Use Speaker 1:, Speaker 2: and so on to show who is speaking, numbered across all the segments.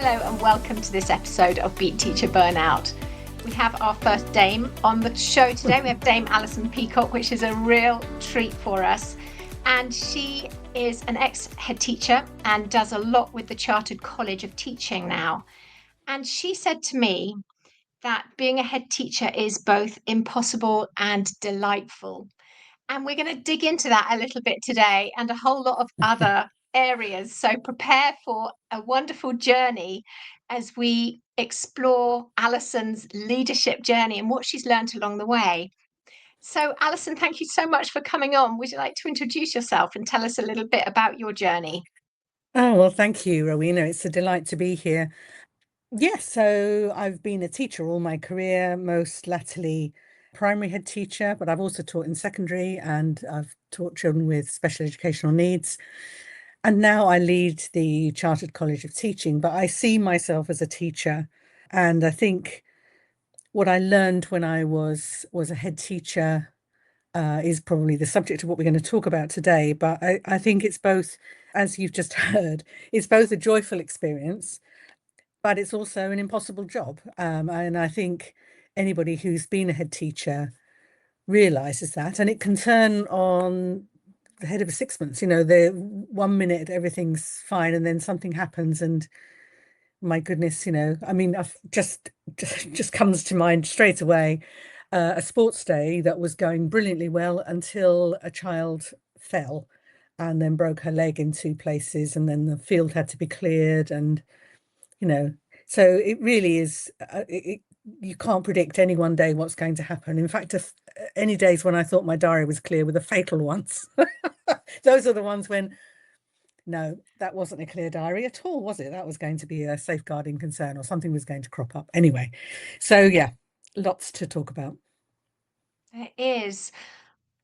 Speaker 1: Hello and welcome to this episode of Beat Teacher Burnout. We have our first Dame on the show today. We have Dame Alison Peacock, which is a real treat for us. And she is an ex-head teacher and does a lot with the Chartered College of Teaching now. And she said to me that being a head teacher is both impossible and delightful. And we're going to dig into that a little bit today and a whole lot of other areas. So prepare for a wonderful journey as we explore Alison's leadership journey and what she's learned along the way. So, Alison, thank you so much for coming on. Would you like to introduce yourself and tell us a little bit about your journey?
Speaker 2: Oh, well, thank you, Rowena. It's a delight to be here. Yes, so I've been a teacher all my career, most latterly primary head teacher, but I've also taught in secondary and I've taught children with special educational needs. And now I lead the Chartered College of Teaching, but I see myself as a teacher. And I think what I learned when I was a head teacher is probably the subject of what we're going to talk about today. But I think it's both, as you've just heard, it's both a joyful experience, but it's also an impossible job. And I think anybody who's been a head teacher realizes that. And it can turn on the head of a sixpence. The 1 minute everything's fine, and then something happens, and my goodness, I mean, I've just comes to mind straight away a sports day that was going brilliantly well until a child fell and then broke her leg in two places, and then the field had to be cleared, and you know, so it really is. You can't predict any one day what's going to happen. In fact, if any days when I thought my diary was clear were the fatal ones. Those are the ones when no, that wasn't a clear diary at all, was it? That was going to be a safeguarding concern or something was going to crop up. Anyway, so yeah, lots to talk about.
Speaker 1: There is.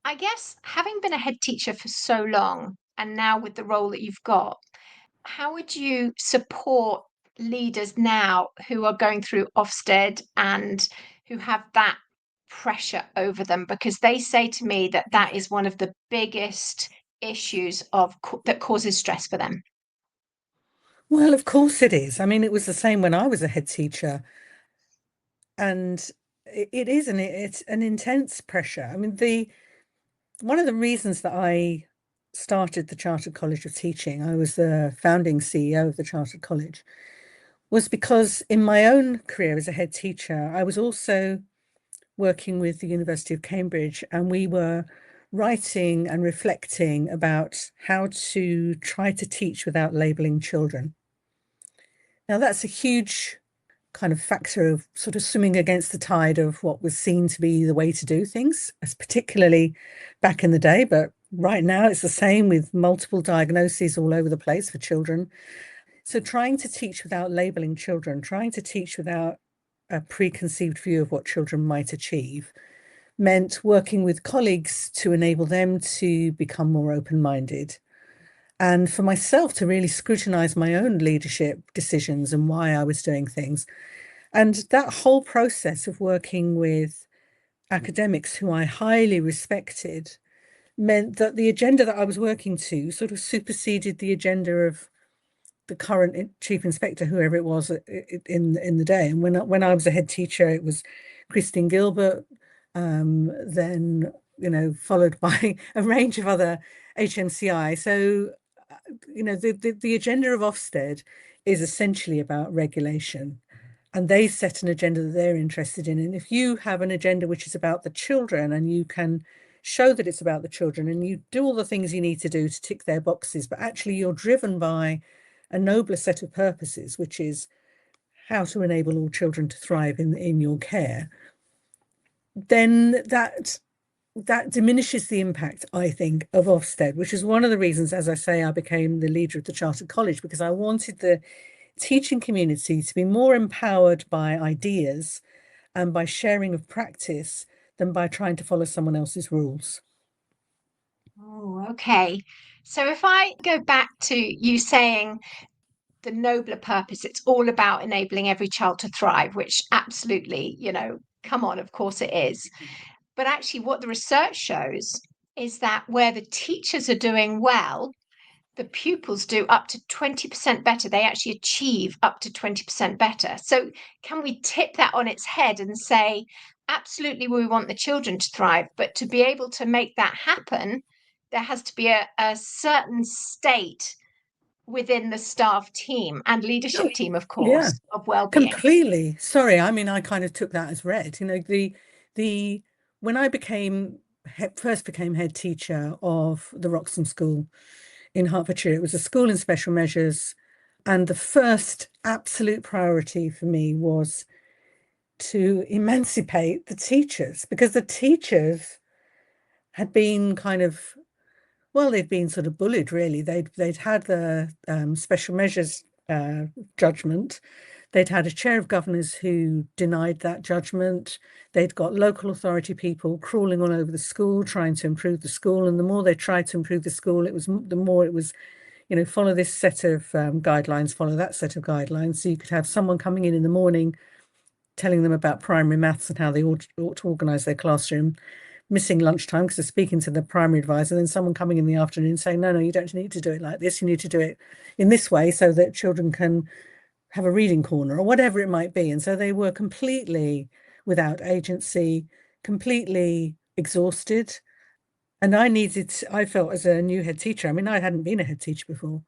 Speaker 1: I guess having been a head teacher for so long and now with the role that you've got, how would you support leaders now who are going through Ofsted and who have that pressure over them? Because they say to me that that is one of the biggest issues that causes stress for them.
Speaker 2: Well, of course it is. I mean, it was the same when I was a head teacher, and it is, and it's an intense pressure. I mean, the one of the reasons that I started the Chartered College of Teaching, I was the founding CEO of the Chartered College, was because in my own career as a head teacher, I was also working with the University of Cambridge, and we were writing and reflecting about how to try to teach without labeling children. Now, that's a huge kind of factor of sort of swimming against the tide of what was seen to be the way to do things, as particularly back in the day. But right now, it's the same with multiple diagnoses all over the place for children. So, trying to teach without labeling children, trying to teach without a preconceived view of what children might achieve, meant working with colleagues to enable them to become more open-minded. And for myself to really scrutinize my own leadership decisions and why I was doing things. And that whole process of working with academics who I highly respected meant that the agenda that I was working to sort of superseded the agenda of the current chief inspector, whoever it was in the day. And when I was a head teacher, it was Christine Gilbert, then followed by a range of other HMCI. So the agenda of Ofsted is essentially about regulation, and they set an agenda that they're interested in. And if you have an agenda which is about the children, and you can show that it's about the children, and you do all the things you need to do to tick their boxes, but actually you're driven by a nobler set of purposes, which is how to enable all children to thrive in your care, then that diminishes the impact, I think, of Ofsted, which is one of the reasons, as I say, I became the leader of the Chartered College, because I wanted the teaching community to be more empowered by ideas and by sharing of practice than by trying to follow someone else's rules.
Speaker 1: Oh, okay. So if I go back to you saying the nobler purpose, it's all about enabling every child to thrive, which absolutely, come on, of course it is. But actually, what the research shows is that where the teachers are doing well, the pupils do up to 20% better. They actually achieve up to 20% better. So can we tip that on its head and say, absolutely, we want the children to thrive, but to be able to make that happen, there has to be a certain state within the staff team and leadership team, of
Speaker 2: Yeah,
Speaker 1: course, of well-being.
Speaker 2: completely. Sorry, I mean, I kind of took that as read. You know, the when I first became head teacher of the Roxham School in Hertfordshire, it was a school in special measures, and the first absolute priority for me was to emancipate the teachers, because the teachers had been kind of, well, they'd been sort of bullied, really. They'd had the special measures judgment. They'd had a chair of governors who denied that judgment. They'd got local authority people crawling all over the school, trying to improve the school. And the more they tried to improve the school, the more it was, you know, follow this set of guidelines, follow that set of guidelines. So you could have someone coming in the morning telling them about primary maths and how they ought to organise their classroom, missing lunchtime because they're speaking to the primary advisor, and then someone coming in the afternoon saying, no, you don't need to do it like this. You need to do it in this way so that children can have a reading corner or whatever it might be. And so they were completely without agency, completely exhausted. And I felt as a new head teacher, I mean, I hadn't been a head teacher before,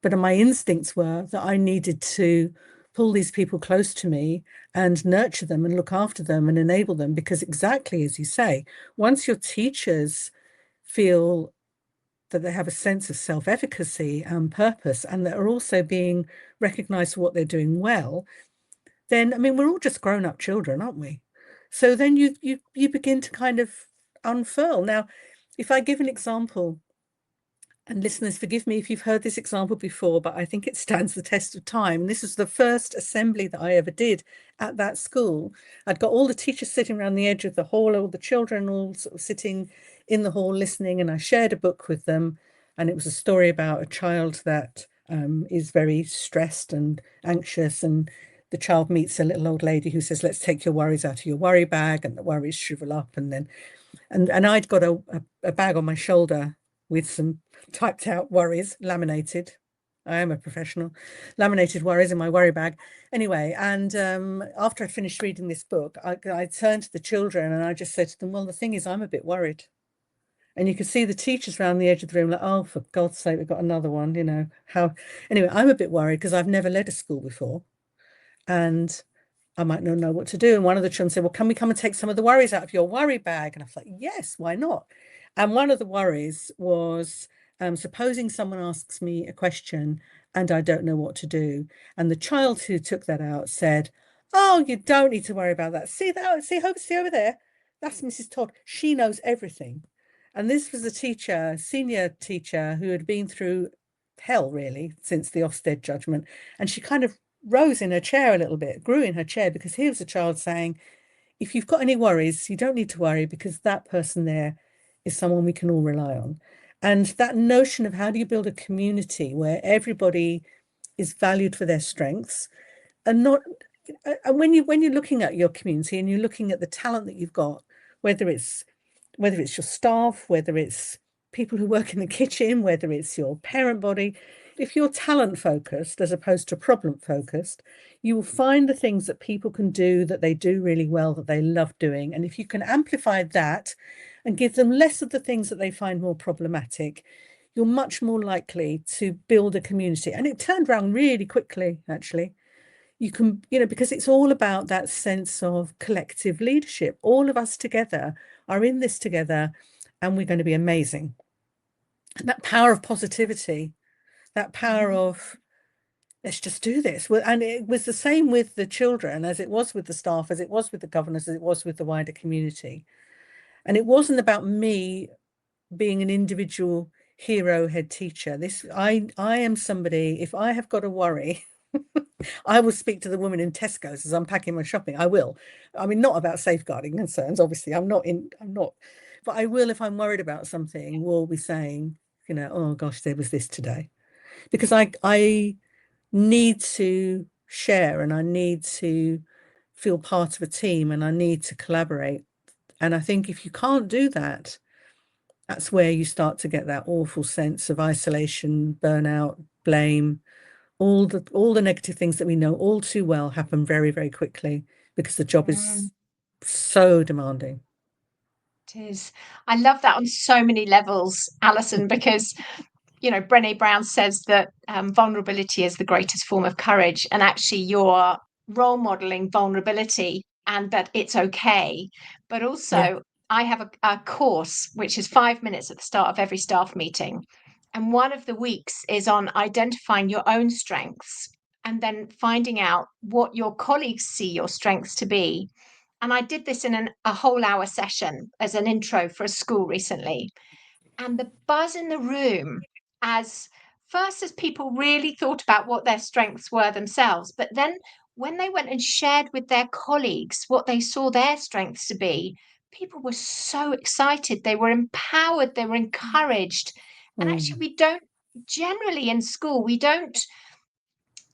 Speaker 2: but my instincts were that I needed to pull these people close to me and nurture them and look after them and enable them, because exactly as you say, once your teachers feel that they have a sense of self-efficacy and purpose, and that are also being recognized for what they're doing well, then, I mean, we're all just grown-up children, aren't we? So then you begin to kind of unfurl. Now, if I give an example, and listeners, forgive me if you've heard this example before, but I think it stands the test of time. This was the first assembly that I ever did at that school. I'd got all the teachers sitting around the edge of the hall, all the children all sort of sitting in the hall listening, and I shared a book with them. And it was a story about a child that is very stressed and anxious, and the child meets a little old lady who says, let's take your worries out of your worry bag, and the worries shrivel up. And then and I'd got a bag on my shoulder with some typed out worries, laminated. I am a professional. Laminated worries in my worry bag. Anyway, and after I finished reading this book, I turned to the children and I just said to them, well, the thing is, I'm a bit worried. And you could see the teachers around the edge of the room like, oh, for God's sake, we've got another one, you know. Anyway, I'm a bit worried because I've never led a school before. And I might not know what to do. And one of the children said, well, can we come and take some of the worries out of your worry bag? And I was like, yes, why not? And one of the worries was, supposing someone asks me a question and I don't know what to do. And the child who took that out said, oh, you don't need to worry about that. See over there? That's Mrs. Todd. She knows everything. And this was a teacher, senior teacher, who had been through hell, really, since the Ofsted judgment. And she kind of rose in her chair a little bit, grew in her chair, because here was a child saying, if you've got any worries, you don't need to worry, because that person there is someone we can all rely on. And that notion of how do you build a community where everybody is valued for their strengths, and not, and when you're looking at your community and you're looking at the talent that you've got, whether it's your staff, whether it's people who work in the kitchen, whether it's your parent body, if you're talent focused as opposed to problem focused, you will find the things that people can do that they do really well, that they love doing. And if you can amplify that and give them less of the things that they find more problematic, you're much more likely to build a community. And it turned around really quickly, actually. You can, because it's all about that sense of collective leadership. All of us together are in this together, and we're going to be amazing. And that power of positivity, that power of let's just do this. And it was the same with the children as it was with the staff, as it was with the governors, as it was with the wider community. And it wasn't about me being an individual hero head teacher. I am somebody, if I have got a worry, I will speak to the woman in Tesco's as I'm packing my shopping. I will. I mean, not about safeguarding concerns, obviously. I'm not, but I will, if I'm worried about something, will be saying, oh gosh, there was this today. Because I need to share, and I need to feel part of a team, and I need to collaborate. And I think if you can't do that, That's where you start to get that awful sense of isolation, burnout, blame, all the negative things that we know all too well happen very, very quickly because the job
Speaker 1: Mm,
Speaker 2: is so demanding.
Speaker 1: it is. I love that on so many levels, Alison, because Brené Brown says that vulnerability is the greatest form of courage, and actually you're role modeling vulnerability and that it's okay. But
Speaker 2: Yeah.
Speaker 1: also, I have a course which is 5 minutes at the start of every staff meeting. And one of the weeks is on identifying your own strengths and then finding out what your colleagues see your strengths to be. And I did this in a whole hour session as an intro for a school recently, and the buzz in the room, as first as people really thought about what their strengths were themselves, but then when they went and shared with their colleagues what they saw their strengths to be, people were so excited, they were empowered, they were encouraged. And actually
Speaker 2: Mm.
Speaker 1: we don't generally in school, we don't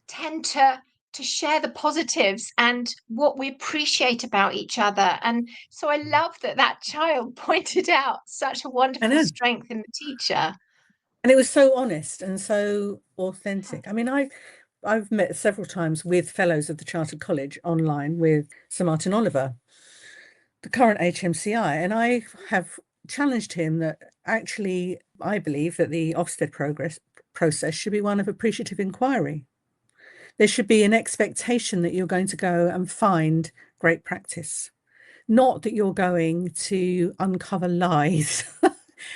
Speaker 1: tend to share the positives and what we appreciate about each other. And so I love that that child pointed out such a
Speaker 2: I
Speaker 1: wonderful
Speaker 2: know.
Speaker 1: strength in the teacher.
Speaker 2: And it was so honest and so authentic. I mean, I've met several times with fellows of the Chartered College online with Sir Martin Oliver, the current HMCI, and I have challenged him that actually I believe that the Ofsted process should be one of appreciative inquiry. There should be an expectation that you're going to go and find great practice, not that you're going to uncover lies.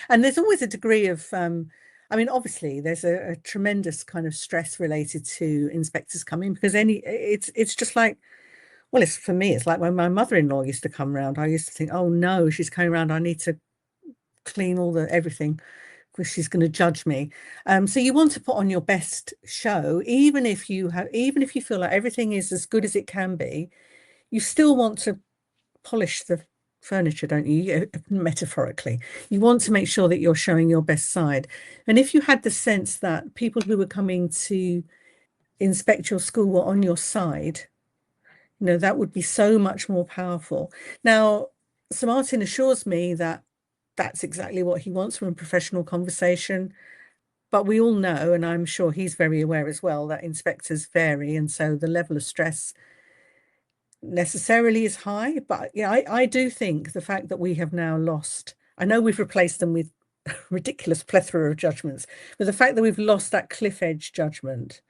Speaker 2: And there's always a degree of, I mean, obviously, there's a tremendous kind of stress related to inspectors coming because it's just like, well, it's for me, it's like when my mother-in-law used to come round, I used to think, oh no, she's coming around, I need to clean all the everything because she's going to judge me. So you want to put on your best show, even if you feel like everything is as good as it can be, you still want to polish the furniture, don't you? Metaphorically, you want to make sure that you're showing your best side. And if you had the sense that people who were coming to inspect your school were on your side, that would be so much more powerful. Now, Sir Martin assures me that that's exactly what he wants from a professional conversation. But we all know, and I'm sure he's very aware as well, that inspectors vary. And so the level of stress necessarily is high. But yeah, I do think the fact that we have now lost, I know we've replaced them with ridiculous plethora of judgments, but the fact that we've lost that cliff edge judgment,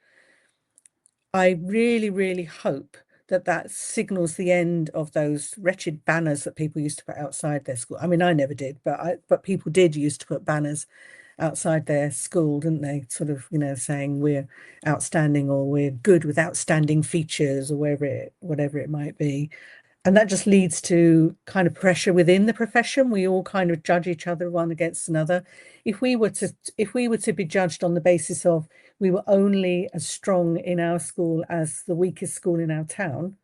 Speaker 2: I really, really hope that that signals the end of those wretched banners that people used to put outside their school. I mean, I never did, but people did used to put banners outside their school, didn't they? Sort of, saying we're outstanding or we're good with outstanding features or whatever it might be. And that just leads to kind of pressure within the profession. We all kind of judge each other one against another. If we were to be judged on the basis of we were only as strong in our school as the weakest school in our town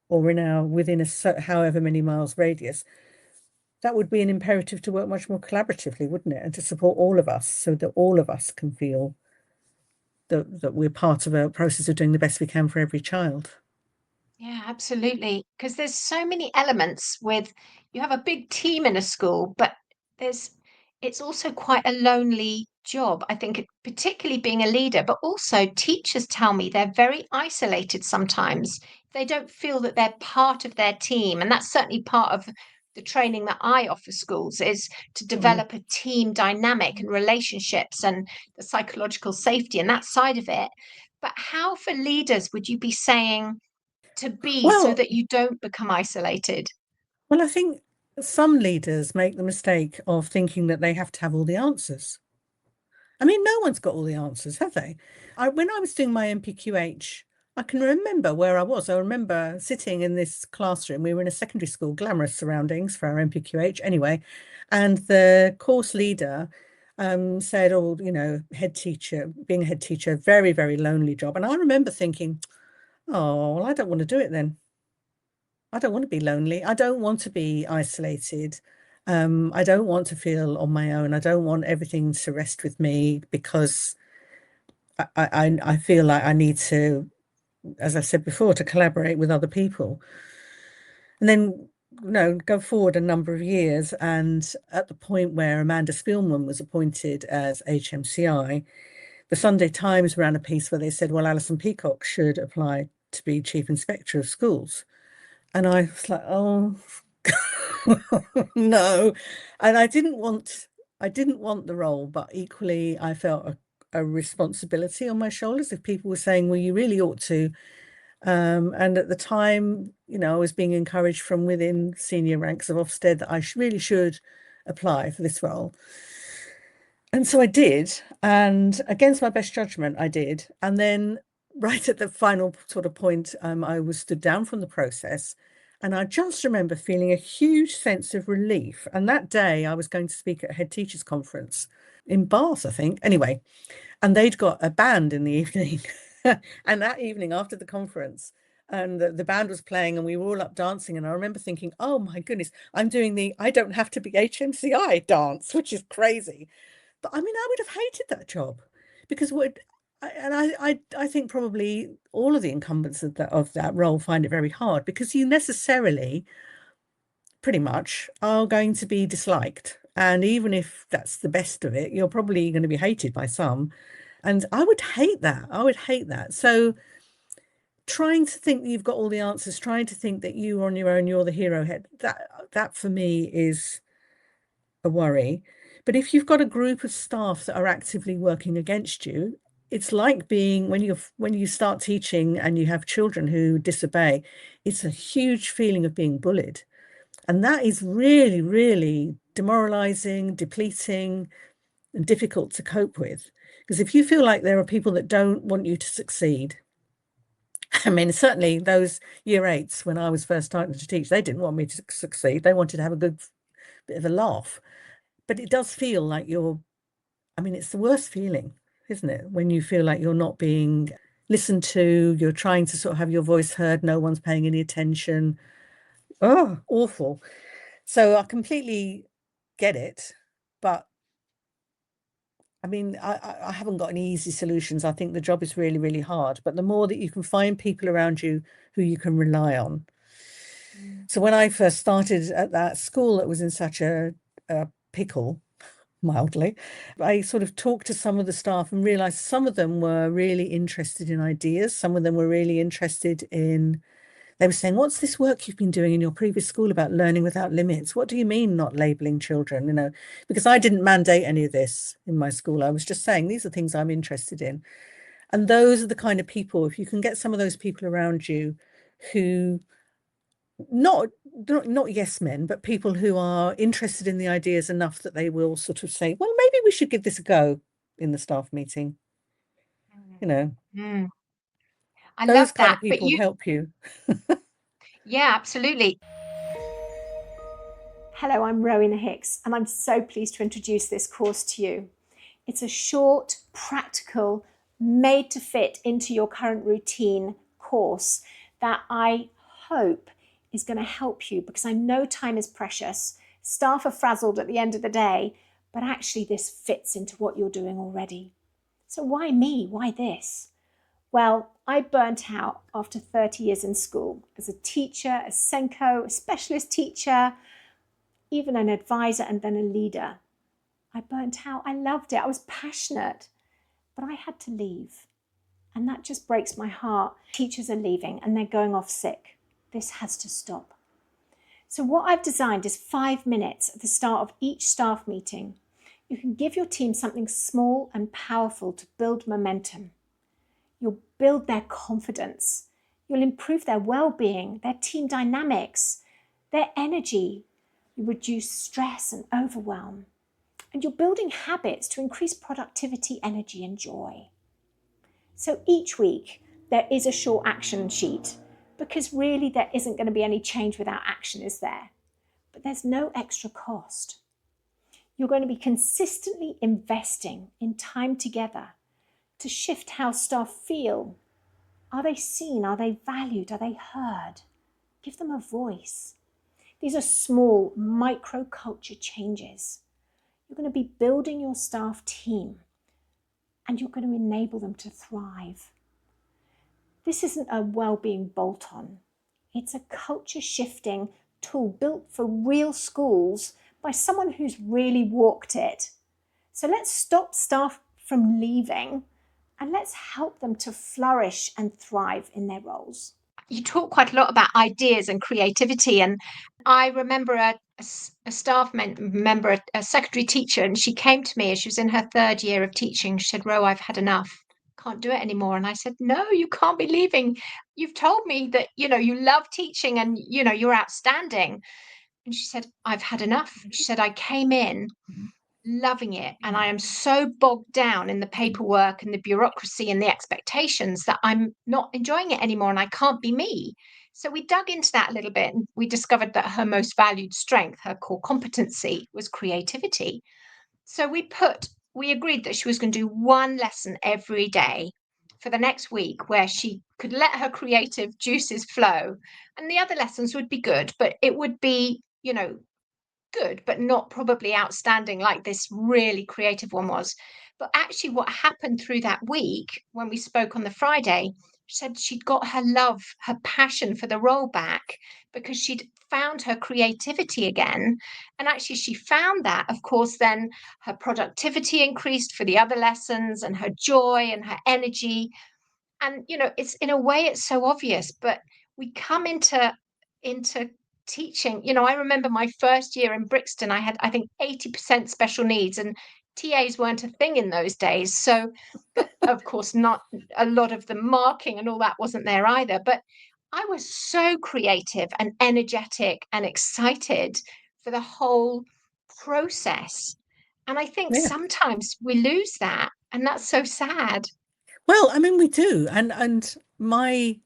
Speaker 2: or within however many miles radius, that would be an imperative to work much more collaboratively, wouldn't it? And to support all of us so that all of us can feel that we're part of a process of doing the best we can for every child.
Speaker 1: Yeah, absolutely. Because there's so many elements with you have a big team in a school, but there's it's also quite a lonely job. I think particularly being a leader, but also teachers tell me they're very isolated sometimes. They don't feel that they're part of their team. And that's certainly part of the training that I offer schools is to
Speaker 2: Mm.
Speaker 1: develop a team dynamic and relationships and the psychological safety and that side of it. But how for leaders would you be saying to be so
Speaker 2: Well,
Speaker 1: that you don't become isolated?
Speaker 2: I think some leaders make the mistake of thinking that they have to have all the answers. I mean, no one's got all the answers, have they? When I was doing my MPQH, I can remember where I was. I remember sitting in this classroom. We were in a secondary school, glamorous surroundings for our MPQH anyway. And the course leader said, oh, head teacher, being a head teacher, very, very lonely job. And I remember thinking, oh, well, I don't want to do it then. I don't want to be lonely. I don't want to be isolated. I don't want to feel on my own. I don't want everything to rest with me because I feel like I need to, as I said before, to collaborate with other people. And then go forward a number of years, and at the point where Amanda Spielman was appointed as HMCI, the Sunday Times ran a piece where they said, well, Alison Peacock should apply to be Chief Inspector of Schools. And I was like, oh, no. And I didn't want the role, but equally I felt a responsibility on my shoulders if people were saying, well, you really ought to. And at the time, I was being encouraged from within senior ranks of Ofsted that I really should apply for this role. And so I did, and against my best judgment, I did. And then right at the final sort of point, I was stood down from the process. And I just remember feeling a huge sense of relief. And that day I was going to speak at a head teachers conference in Bath, I think. Anyway, and they'd got a band in the evening. And that evening after the conference, and the band was playing and we were all up dancing. And I remember thinking, oh my goodness, I'm doing the I don't have to be HMCI dance, which is crazy. But I mean, I would have hated that job because I think probably all of the incumbents of that role find it very hard because you necessarily, pretty much, are going to be disliked. And even if that's the best of it, you're probably going to be hated by some. And I would hate that. I would hate that. So trying to think that you've got all the answers, trying to think that you on your own, you're the hero head, that for me is a worry. But if you've got a group of staff that are actively working against you, it's like being when you start teaching and you have children who disobey, it's a huge feeling of being bullied. And that is really, really demoralizing, depleting, and difficult to cope with. Because if you feel like there are people that don't want you to succeed, I mean, certainly those year eights, when I was first starting to teach, they didn't want me to succeed. They wanted to have a good bit of a laugh. But it does feel like it's the worst feeling, isn't it? When you feel like you're not being listened to, you're trying to sort of have your voice heard, no one's paying any attention. Oh, awful. So I completely get it. But I mean, I haven't got any easy solutions. I think the job is really, really hard. But the more that you can find people around you who you can rely on. So when I first started at that school that was in such a pickle, mildly, I sort of talked to some of the staff and realized some of them were really interested in ideas. Some of them were really interested in, they were saying, what's this work you've been doing in your previous school about learning without limits? What do you mean not labeling children? Because I didn't mandate any of this in my school. I was just saying, these are things I'm interested in. And those are the kind of people, if you can get some of those people around you who not yes men, but people who are interested in the ideas enough that they will sort of say, well, maybe we should give this a go in the staff meeting.
Speaker 1: Mm. I
Speaker 2: Those
Speaker 1: love
Speaker 2: kind
Speaker 1: that.
Speaker 2: of people help you.
Speaker 1: Yeah, absolutely. Hello, I'm Rowena Hicks, and I'm so pleased to introduce this course to you. It's a short, practical, made to fit into your current routine course that I hope is going to help you, because I know time is precious. Staff are frazzled at the end of the day, but actually this fits into what you're doing already. So why me? Why this? Well, I burnt out after 30 years in school as a teacher, a Senko, a specialist teacher, even an advisor, and then a leader. I burnt out. I loved it. I was passionate, but I had to leave. And that just breaks my heart. Teachers are leaving and they're going off sick. This has to stop. So what I've designed is 5 minutes at the start of each staff meeting. You can give your team something small and powerful to build momentum. You'll build their confidence. You'll improve their well-being, their team dynamics, their energy. You reduce stress and overwhelm. And you're building habits to increase productivity, energy, and joy. So each week there is a short action sheet, because really there isn't going to be any change without action, is there? But there's no extra cost. You're going to be consistently investing in time together to shift how staff feel. Are they seen? Are they valued? Are they heard? Give them a voice. These are small micro-culture changes. You're going to be building your staff team, and you're going to enable them to thrive. This isn't a well-being bolt-on. It's a culture-shifting,
Speaker 3: tool built for real schools by someone who's really walked it. So let's stop staff from leaving and let's help them to flourish and thrive in their roles.
Speaker 1: You talk quite a lot about ideas and creativity. And I remember a staff member, a secondary teacher, and she came to me as she was in her third year of teaching. She said, Ro, I've had enough. Can't do it anymore. And I said, no, you can't be leaving. You've told me that, you love teaching and, you're outstanding. And she said, I've had enough. She said, I came in loving it, and I am so bogged down in the paperwork and the bureaucracy and the expectations that I'm not enjoying it anymore and I can't be me. So we dug into that a little bit, and we discovered that her most valued strength, her core competency, was creativity. So we agreed that she was going to do one lesson every day for the next week where she could let her creative juices flow, and the other lessons would be good, but it would be, good, but not probably outstanding like this really creative one was. But actually, what happened through that week when we spoke on the Friday, she said she'd got her love, her passion for the role back because she'd found her creativity again. And actually, she found that, of course, then her productivity increased for the other lessons and her joy and her energy. And it's, in a way, it's so obvious, but we come into teaching. I remember my first year in Brixton, I had, I think, 80% special needs, and TAs weren't a thing in those days. So, but of course, not a lot of the marking and all that wasn't there either. But I was so creative and energetic and excited for the whole process. And I think
Speaker 2: Yeah.
Speaker 1: sometimes we lose that, and that's so sad.
Speaker 2: Well, I mean, we do. And my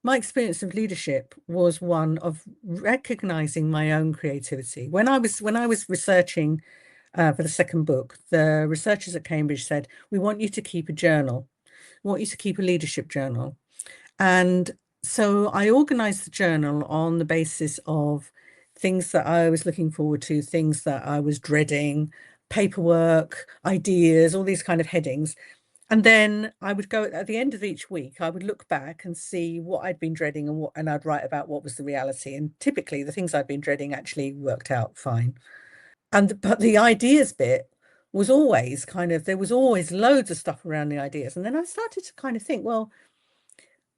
Speaker 2: experience of leadership was one of recognizing my own creativity. When I was researching for the second book, the researchers at Cambridge said, we want you to keep a journal. We want you to keep a leadership journal. And so I organized the journal on the basis of things that I was looking forward to, things that I was dreading, paperwork, ideas, all these kind of headings. And then I would go at the end of each week, I would look back and see what I'd been dreading and I'd write about what was the reality. And typically the things I'd been dreading actually worked out fine. But the ideas bit was always there was always loads of stuff around the ideas. And then I started to kind of think, well,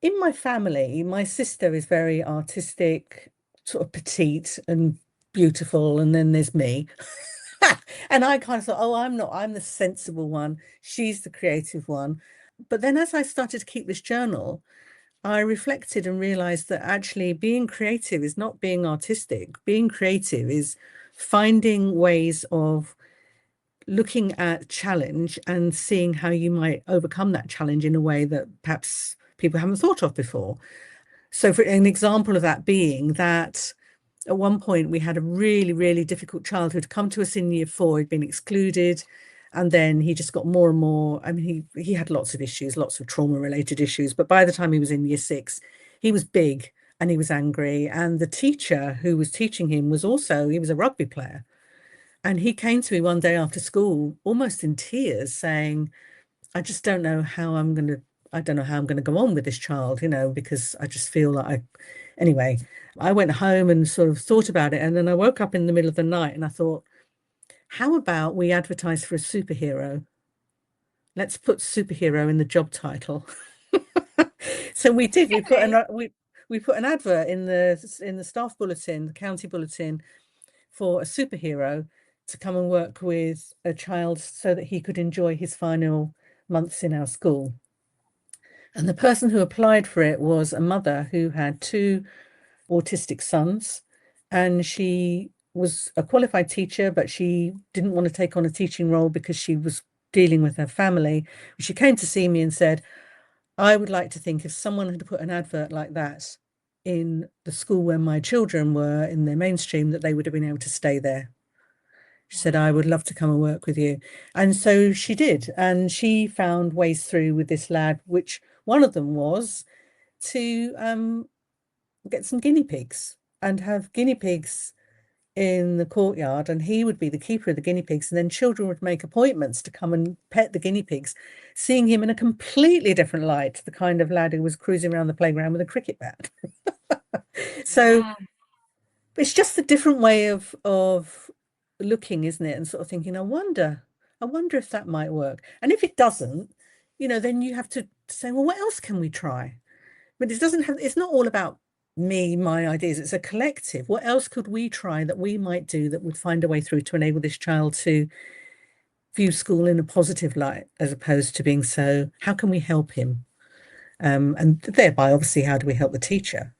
Speaker 2: in my family, my sister is very artistic, sort of petite and beautiful, and then there's me. And I kind of thought, oh, I'm the sensible one. She's the creative one. But then as I started to keep this journal, I reflected and realized that actually being creative is not being artistic. Being creative is finding ways of looking at challenge and seeing how you might overcome that challenge in a way that perhaps people haven't thought of before. So for an example of that being that at one point we had a really, really difficult child who'd come to us in year 4, he'd been excluded, and then he just got more and more. I mean, he had lots of issues, lots of trauma related issues, but by the time he was in year 6, he was big and he was angry. And the teacher who was teaching him he was a rugby player. And he came to me one day after school, almost in tears, saying, I just don't know how I don't know how I'm going to go on with this child, because I just feel like anyway, I went home and sort of thought about it. And then I woke up in the middle of the night and I thought, how about we advertise for a superhero? Let's put superhero in the job title. So we did. We put an advert in the staff bulletin, the county bulletin, for a superhero to come and work with a child so that he could enjoy his final months in our school. And the person who applied for it was a mother who had 2 autistic sons, and she was a qualified teacher, but she didn't want to take on a teaching role because she was dealing with her family. She came to see me and said, I would like to think if someone had put an advert like that in the school where my children were in their mainstream, that they would have been able to stay there. She said, I would love to come and work with you. And so she did. And she found ways through with this lad, which one of them was to get some guinea pigs and have guinea pigs in the courtyard, and he would be the keeper of the guinea pigs, and then children would make appointments to come and pet the guinea pigs, seeing him in a completely different light to the kind of lad who was cruising around the playground with a cricket bat. So it's just a different way of looking, isn't it? And sort of thinking, I wonder if that might work. And if it doesn't, then you have to say, well, what else can we try? But it's not all about me, my ideas. It's a collective. What else could we try that we might do that would find a way through to enable this child to view school in a positive light, as opposed to being so, how can we help him? And thereby, obviously, how do we help the teacher?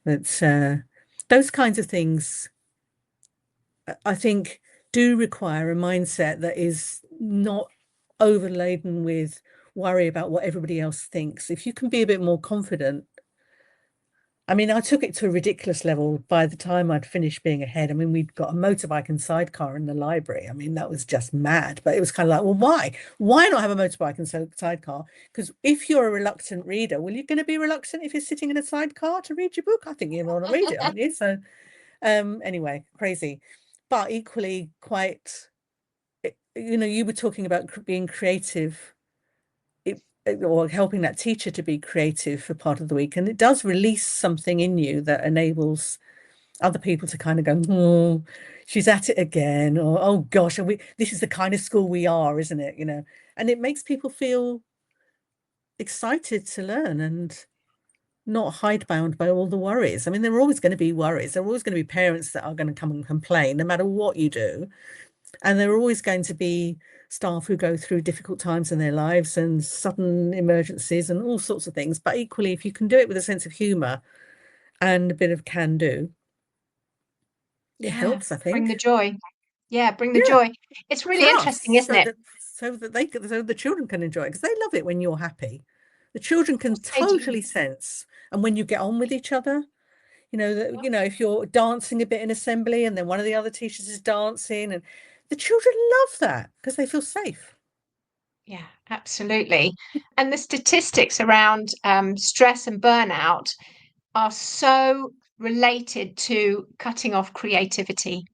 Speaker 2: But those kinds of things, I think, do require a mindset that is not overladen with worry about what everybody else thinks. If you can be a bit more confident. I mean, I took it to a ridiculous level by the time I'd finished being a head. I mean, we'd got a motorbike and sidecar in the library. I mean, that was just mad. But it was kind of like, well, why? Why not have a motorbike and sidecar? Because if you're a reluctant reader, well, you're going to be reluctant if you're sitting in a sidecar to read your book. I think you want to read it, aren't you? So anyway, crazy. But equally quite, you were talking about being creative or helping that teacher to be creative for part of the week. And it does release something in you that enables other people to kind of go, oh, she's at it again, or, oh gosh, this is the kind of school we are, isn't it? And it makes people feel excited to learn and not hidebound by all the worries. I mean, there are always going to be worries. There are always going to be parents that are going to come and complain no matter what you do. And there are always going to be staff who go through difficult times in their lives and sudden emergencies and all sorts of things. But equally, if you can do it with a sense of humour and a bit of can do, it helps, I think.
Speaker 1: Bring the joy. Yeah, bring the joy. It's really interesting, isn't it?
Speaker 2: So that the children can enjoy it, because they love it when you're happy. The children can totally sense, and when you get on with each other, if you're dancing a bit in assembly and then one of the other teachers is dancing, and the children love that because they feel safe.
Speaker 1: Yeah, absolutely. And the statistics around stress and burnout are so related to cutting off creativity.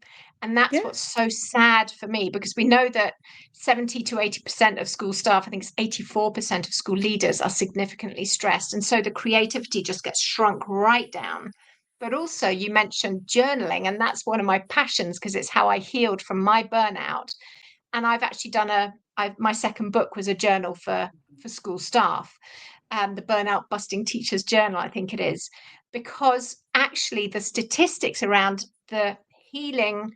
Speaker 1: And that's what's so sad for me, because we know that 70 to 80% of school staff, I think it's 84% of school leaders, are significantly stressed. And so the creativity just gets shrunk right down. But also, you mentioned journaling, and that's one of my passions because it's how I healed from my burnout. And I've actually done my second book was a journal for school staff, the Burnout Busting Teachers Journal, I think it is, because actually the statistics around the healing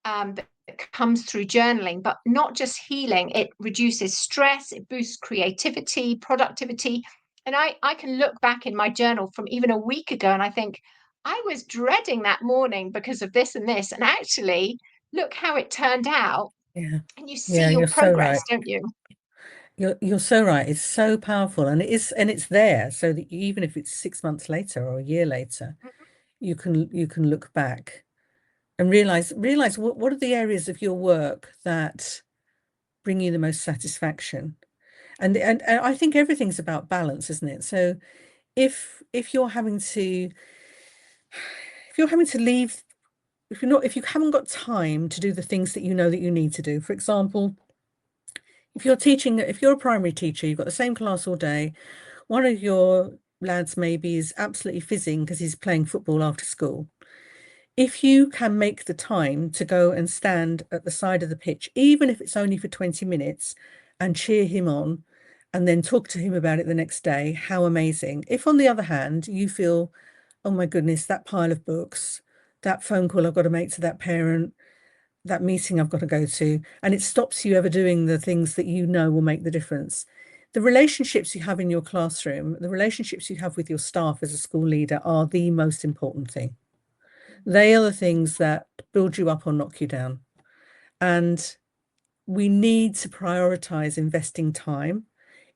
Speaker 1: that comes through journaling, but not just healing, it reduces stress, it boosts creativity, productivity. And I can look back in my journal from even a week ago and I think, I was dreading that morning because of this and this. And actually, look how it turned out.
Speaker 2: Yeah.
Speaker 1: And you see your progress,
Speaker 2: so right.
Speaker 1: don't you?
Speaker 2: You're so right. It's so powerful, and it's there, so that even if it's 6 months later or a year later, you can look back and realize what are the areas of your work that bring you the most satisfaction. And I think everything's about balance, isn't it? So if you're having to leave, if you haven't got time to do the things that you know that you need to do, for example, if you're a primary teacher, you've got the same class all day, one of your lads maybe is absolutely fizzing because he's playing football after school. If you can make the time to go and stand at the side of the pitch, even if it's only for 20 minutes, and cheer him on and then talk to him about it the next day, how amazing. If, on the other hand, you feel, oh my goodness, that pile of books, that phone call I've got to make to that parent, that meeting I've got to go to, and it stops you ever doing the things that you know will make the difference. The relationships you have in your classroom, the relationships you have with your staff as a school leader are the most important thing. They are the things that build you up or knock you down. And we need to prioritize investing time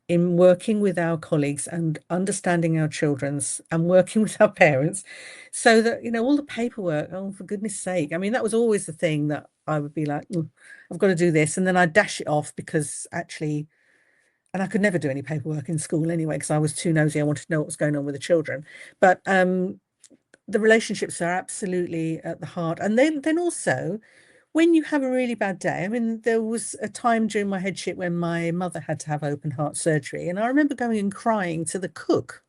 Speaker 2: in working with our colleagues and understanding our children's and working with our parents, so that, all the paperwork, oh, for goodness sake. I mean, that was always the thing that I would be like, I've got to do this. And then I'd dash it off because actually, and I could never do any paperwork in school anyway, because I was too nosy. I wanted to know what was going on with the children. But the relationships are absolutely at the heart. And then also, when you have a really bad day, I mean, there was a time during my headship when my mother had to have open heart surgery. And I remember going and crying to the cook,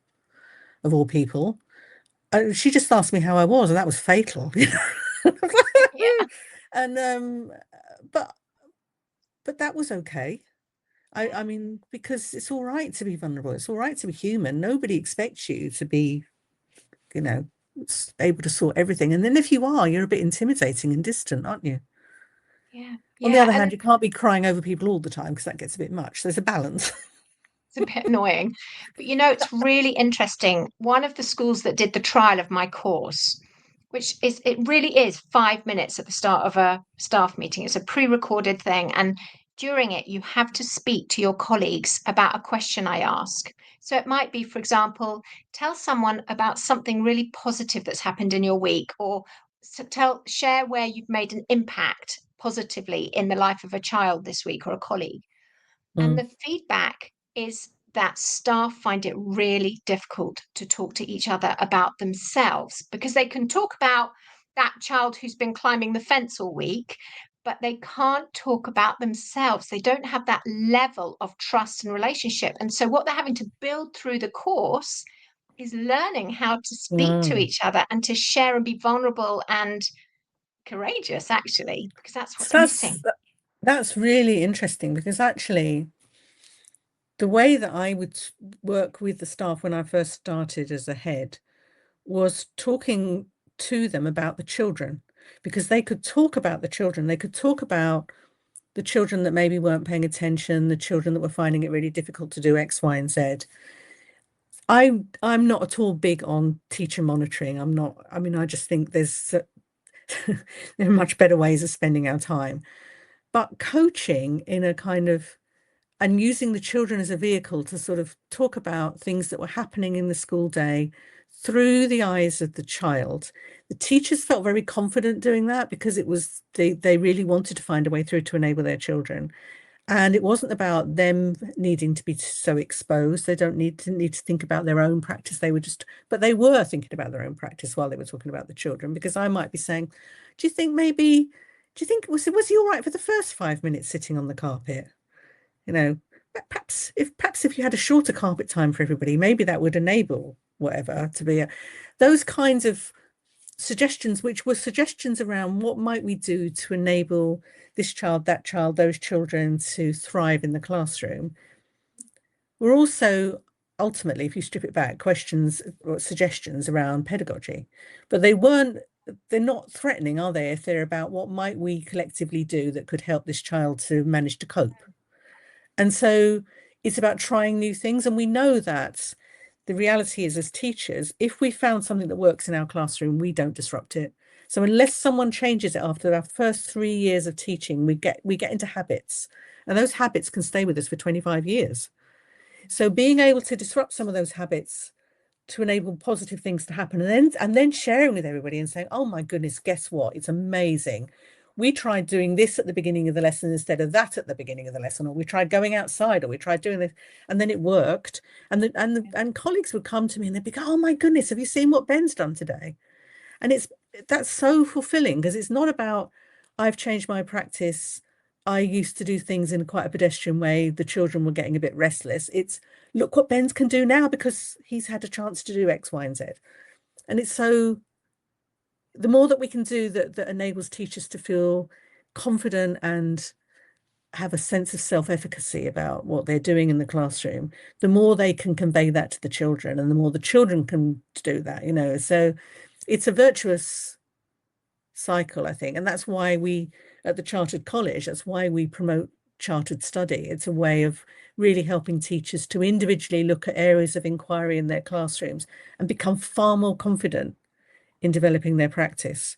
Speaker 2: of all people, she just asked me how I was, and that was fatal.
Speaker 1: Yeah.
Speaker 2: And but that was okay. I mean, because it's all right to be vulnerable. It's all right to be human. Nobody expects you to be, you know, able to sort everything. And then if you are, you're a bit intimidating and distant, aren't you?
Speaker 1: Yeah.
Speaker 2: On the
Speaker 1: Yeah.
Speaker 2: other
Speaker 1: And
Speaker 2: hand, you can't be crying over people all the time because that gets a bit much. There's a balance.
Speaker 1: it's a bit annoying. But it's really interesting. One of the schools that did the trial of my course, it really is 5 minutes at the start of a staff meeting. It's a pre-recorded thing. And during it, you have to speak to your colleagues about a question I ask. So it might be, for example, tell someone about something really positive that's happened in your week, or share where you've made an impact positively in the life of a child this week or a colleague. And
Speaker 2: Mm.
Speaker 1: the feedback is that staff find it really difficult to talk to each other about themselves, because they can talk about that child who's been climbing the fence all week, but they can't talk about themselves. They don't have that level of trust and relationship. And so, what they're having to build through the course is learning how to speak to
Speaker 2: Mm.
Speaker 1: each other and to share and be vulnerable and courageous, actually, because that's
Speaker 2: So
Speaker 1: what's missing.
Speaker 2: that's really interesting, because actually the way that I would work with the staff when I first started as a head was talking to them about the children, because they could talk about the children. They could talk about the children that maybe weren't paying attention, the children that were finding it really difficult to do X, Y, and Z. I'm not at all big on teacher monitoring. I'm not. I mean, I just think there are much better ways of spending our time. But coaching in a kind of, and using the children as a vehicle to sort of talk about things that were happening in the school day through the eyes of the child. The teachers felt very confident doing that, because it was they really wanted to find a way through to enable their children. And it wasn't about them needing to be so exposed. They don't need to think about their own practice. But they were thinking about their own practice while they were talking about the children, because I might be saying, do you think was he all right for the first 5 minutes sitting on the carpet? You know, perhaps if you had a shorter carpet time for everybody, maybe that would enable whatever to be those kinds of suggestions, which were suggestions around what might we do to enable this child, that child, those children to thrive in the classroom, were also ultimately, if you strip it back, questions or suggestions around pedagogy. But they're not threatening, are they, if they're about what might we collectively do that could help this child to manage to cope. And so it's about trying new things. And we know that the reality is, as teachers, if we found something that works in our classroom, we don't disrupt it. So unless someone changes it after our first 3 years of teaching, we get into habits. And those habits can stay with us for 25 years. So being able to disrupt some of those habits to enable positive things to happen, and then sharing with everybody and saying, oh my goodness, guess what? It's amazing. We tried doing this at the beginning of the lesson instead of that at the beginning of the lesson, or we tried going outside, or we tried doing this, and then it worked. And colleagues would come to me and they'd be go, oh my goodness, have you seen what Ben's done today? And that's so fulfilling, because it's not about, I've changed my practice. I used to do things in quite a pedestrian way. The children were getting a bit restless. It's, look what Ben can do now because he's had a chance to do X, Y, and Z. And it's so, the more that we can do that enables teachers to feel confident and have a sense of self-efficacy about what they're doing in the classroom, the more they can convey that to the children, and the more the children can do that, So it's a virtuous cycle, I think. And that's why we, at the Chartered College, that's why we promote chartered study. It's a way of really helping teachers to individually look at areas of inquiry in their classrooms and become far more confident in developing their practice.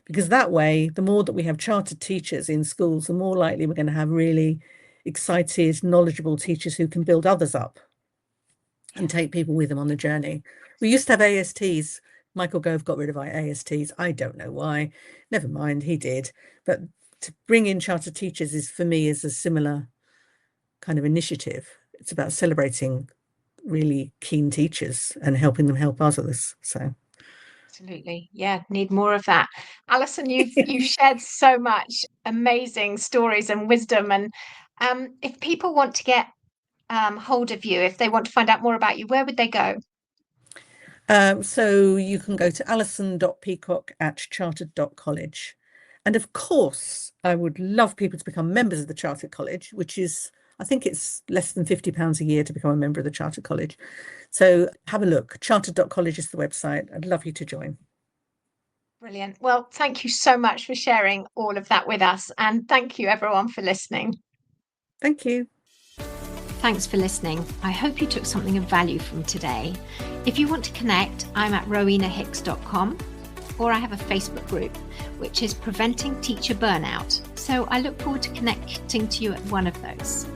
Speaker 2: Because that way, the more that we have chartered teachers in schools, the more likely we're going to have really excited, knowledgeable teachers who can build others up and take people with them on the journey. We used to have ASTs. Michael Gove got rid of our ASTs. I don't know why. Never mind, he did. But to bring in chartered teachers for me is a similar kind of initiative. It's about celebrating really keen teachers and helping them help others. So
Speaker 1: Absolutely. Yeah, need more of that. Alison, you've shared so much amazing stories and wisdom. And if people want to get hold of you, if they want to find out more about you, where would they go?
Speaker 2: So you can go to alison.peacock@chartered.college. And of course, I would love people to become members of the Chartered College, which is, I think it's less than £50 a year to become a member of the Chartered College. So have a look. Chartered.college is the website. I'd love you to join.
Speaker 1: Brilliant. Well, thank you so much for sharing all of that with us. And thank you, everyone, for listening.
Speaker 2: Thank you.
Speaker 1: Thanks for listening. I hope you took something of value from today. If you want to connect, I'm at rowenahicks.com, or I have a Facebook group, which is Preventing Teacher Burnout. So I look forward to connecting to you at one of those.